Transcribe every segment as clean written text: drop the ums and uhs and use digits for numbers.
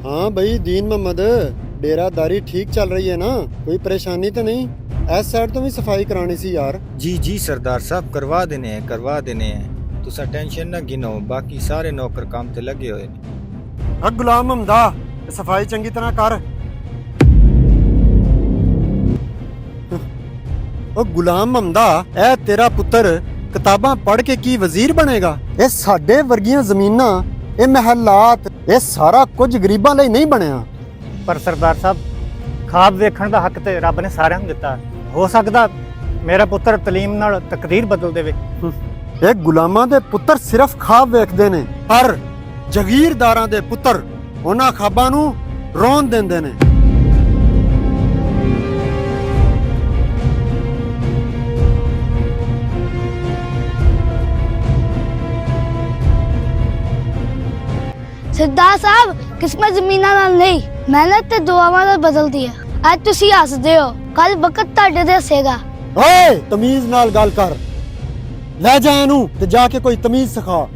हाँ भाई दीन मोहम्मद, डेरादारी ठीक चल रही है ना? कोई परेशानी तो नहीं? इस साइड तो भी सफाई करानी सी यार। जी जी सरदार साहब, करवा देने हैं। तुसा टेंशन ना गिनो, बाकी सारे नौकर काम ते लगे हुए ने। गुलाम हमदा, सफाई चंगी तरह कर। ओ गुलाम हमदा, ए तेरा पुत्र किताबां पढ़ के की वजीर बनेगा? ਇਹ ਸਾਡੇ ਵਰਗੀਆਂ ਜ਼ਮੀਨਾਂ, ਇਹ ਮਹੱਲਾਤ, ਇਹ ਸਾਰਾ ਕੁਝ ਗਰੀਬਾਂ ਲਈ ਨਹੀਂ ਬਣਿਆ। ਪਰ ਸਰਦਾਰ ਸਾਹਿਬ, ਖਾਬ ਵੇਖਣ ਦਾ ਹੱਕ ਤੇ ਰੱਬ ਨੇ ਸਾਰਿਆਂ ਨੂੰ ਦਿੱਤਾ। ਹੋ ਸਕਦਾ ਮੇਰਾ ਪੁੱਤਰ ਤਾਲੀਮ ਨਾਲ ਤਕਦੀਰ ਬਦਲ ਦੇਵੇ। ਇਹ ਗੁਲਾਮਾਂ ਦੇ ਪੁੱਤਰ ਸਿਰਫ ਖਾਬ ਵੇਖਦੇ ਨੇ, ਪਰ ਜਗੀਰਦਾਰਾਂ ਦੇ ਪੁੱਤਰ ਉਹਨਾਂ ਖਾਬਾਂ ਨੂੰ ਰੋਣ ਦਿੰਦੇ ਨੇ। सरदार साहब, किस्मत जमीना नाल नहीं, मेहनत ते दुआवां नाल बदलदी है। आज तुसी हसदे हो, कल वक्त तुहाडे ते हसेगा। ਓਏ ਤਮੀਜ਼ ਨਾਲ ਗੱਲ ਕਰ, ਲੈ ਜਾ ਇਹਨੂੰ ਤੇ ਜਾ ਕੇ ਕੋਈ ਤਮੀਜ਼ ਸਿਖਾ।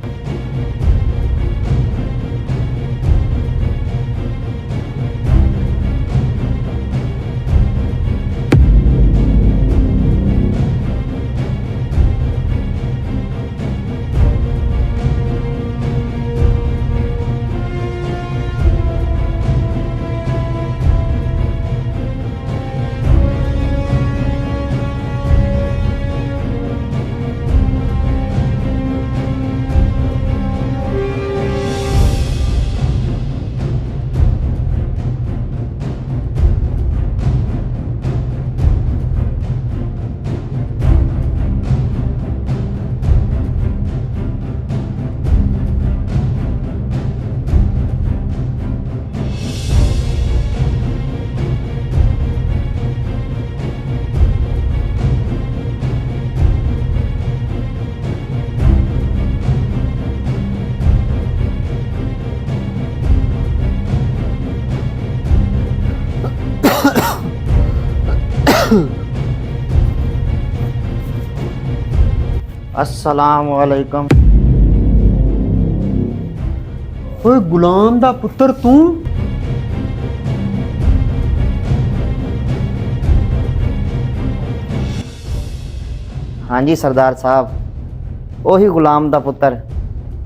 अस्सलाम वालेकुम। ਓਏ ਗੁਲਾਮ ਦਾ ਪੁੱਤਰ ਤੂੰ? हाँ जी सरदार साहब, ਉਹੀ ਗੁਲਾਮ ਦਾ ਪੁੱਤਰ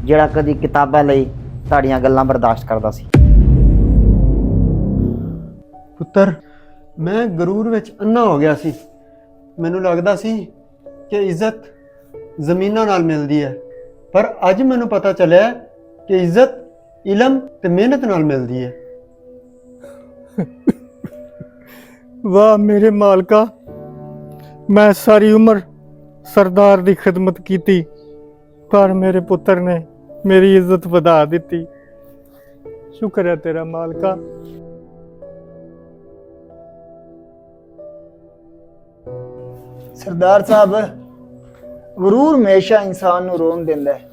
ਜਿਹੜਾ ਕਦੀ ਕਿਤਾਬਾਂ ਲਈ ਤੁਹਾਡੀਆਂ ਗੱਲਾਂ ਬਰਦਾਸ਼ਤ ਕਰਦਾ ਸੀ। ਪੁੱਤਰ, ਮੈਂ ਗਰੂਰ ਵਿੱਚ ਅੰਨਾ ਹੋ ਗਿਆ ਸੀ। ਮੈਨੂੰ ਲੱਗਦਾ ਸੀ ਕਿ ਇੱਜ਼ਤ ਜ਼ਮੀਨਾਂ ਨਾਲ ਮਿਲਦੀ ਹੈ, ਪਰ ਅੱਜ ਮੈਨੂੰ ਪਤਾ ਚੱਲਿਆ ਕਿ ਇੱਜ਼ਤ ਇਲਮ ਤੇ ਮਿਹਨਤ ਨਾਲ ਮਿਲਦੀ ਹੈ। ਵਾਹ ਮੇਰੇ ਮਾਲਕਾ, ਮੈਂ ਸਾਰੀ ਉਮਰ ਸਰਦਾਰ ਦੀ ਖਿਦਮਤ ਕੀਤੀ, ਪਰ ਮੇਰੇ ਪੁੱਤਰ ਨੇ ਮੇਰੀ ਇੱਜ਼ਤ ਵਧਾ ਦਿੱਤੀ। ਸ਼ੁਕਰ ਹੈ ਤੇਰਾ ਮਾਲਕਾ। ਸਰਦਾਰ ਸਾਹਿਬ, ਗਰੂਰ ਹਮੇਸ਼ਾ ਇਨਸਾਨ ਨੂੰ ਰੋਣ ਦਿੰਦਾ ਹੈ।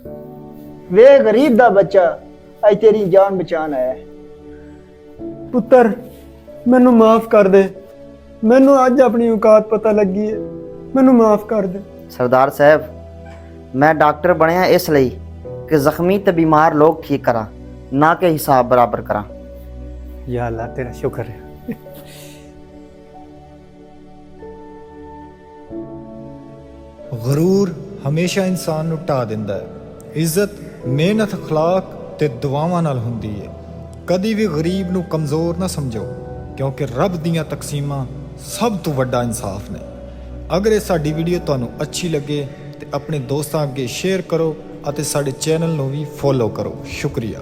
ਵੇ ਗਰੀਬ ਦਾ ਬੱਚਾ ਅੱਜ ਤੇਰੀ ਜਾਨ ਬਚਾਉਣ ਆਇਆ ਹੈ। ਪੁੱਤਰ, ਮੈਨੂੰ ਮਾਫ ਕਰ ਦੇ। ਮੈਨੂੰ ਅੱਜ ਆਪਣੀ ਔਕਾਤ ਪਤਾ ਲੱਗੀ ਹੈ। ਮੈਨੂੰ ਮਾਫ ਕਰ ਦੇ। ਸਰਦਾਰ ਸਾਹਿਬ, ਮੈਂ ਡਾਕਟਰ ਬਣਿਆ ਇਸ ਲਈ ਕਿ ਜ਼ਖਮੀ ਤੇ ਬਿਮਾਰ ਲੋਕ ਠੀਕ ਕਰਾਂ, ਨਾ ਕਿ ਹਿਸਾਬ ਬਰਾਬਰ ਕਰਾਂ। ਯਾ ਅੱਲਾ, ਤੇਰਾ ਸ਼ੁਕਰ ਹੈ। ਗਰੂਰ ਹਮੇਸ਼ਾ ਇਨਸਾਨ ਨੂੰ ਢਾ ਦਿੰਦਾ ਹੈ। ਇੱਜ਼ਤ ਮਿਹਨਤ, ਅਖਲਾਕ ਤੇ ਦੁਆਵਾਂ ਨਾਲ ਹੁੰਦੀ ਹੈ। ਕਦੀ ਵੀ ਗਰੀਬ ਨੂੰ ਕਮਜ਼ੋਰ ਨਾ ਸਮਝੋ, ਕਿਉਂਕਿ ਰੱਬ ਦੀਆਂ ਤਕਸੀਮਾਂ ਸਭ ਤੋਂ ਵੱਡਾ ਇਨਸਾਫ ਨੇ। ਅਗਰ ਇਹ ਸਾਡੀ ਵੀਡੀਓ ਤੁਹਾਨੂੰ ਅੱਛੀ ਲੱਗੇ ਤੇ ਆਪਣੇ ਦੋਸਤਾਂ ਅੱਗੇ ਸ਼ੇਅਰ ਕਰੋ ਅਤੇ ਸਾਡੇ ਚੈਨਲ ਨੂੰ ਵੀ ਫੋਲੋ ਕਰੋ। ਸ਼ੁਕਰੀਆ।